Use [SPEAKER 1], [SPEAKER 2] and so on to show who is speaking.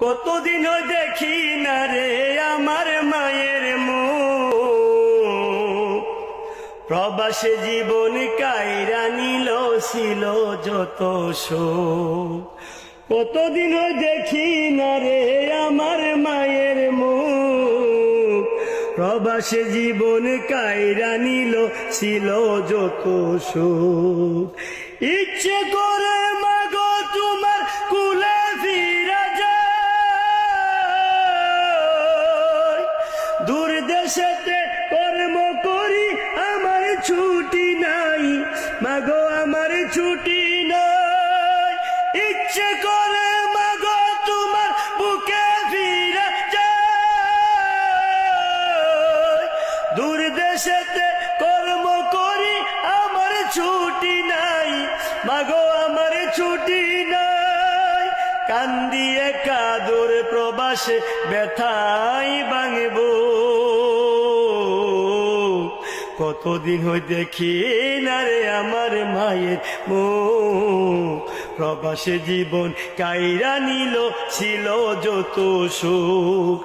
[SPEAKER 1] কতদিন দেখি না রে আমার মায়ের মুখ, প্রবাসে জীবন কাইরা নিল ছিল যত শোক। কতদিন দেখি না রে আমার মায়ের মুখ, প্রবাসে জীবন কাইরা নিল ছিল যত শোক। ইচ্ছে করে মাগো তোমার কুলে ফিরা যায়, দূর দেশেতে কর্ম করি আমার ছুটি নাই, মাগো আমার ছুটি নাই। ইচ্ছে করে মাগো তোমার বুকে ফিরা যায়, দূর দেশেতে কর্ম করি আমার ছুটি নাই, মাগো আমার ছুটি নাই। কান্দিয়ে কাদর প্রবাসে ব্যথাই ভাঙব, কতদিন দেখি না রে আমার মায়ের মুখ, প্রবাসে জীবন কাইরা নিল ছিল যত সুখ।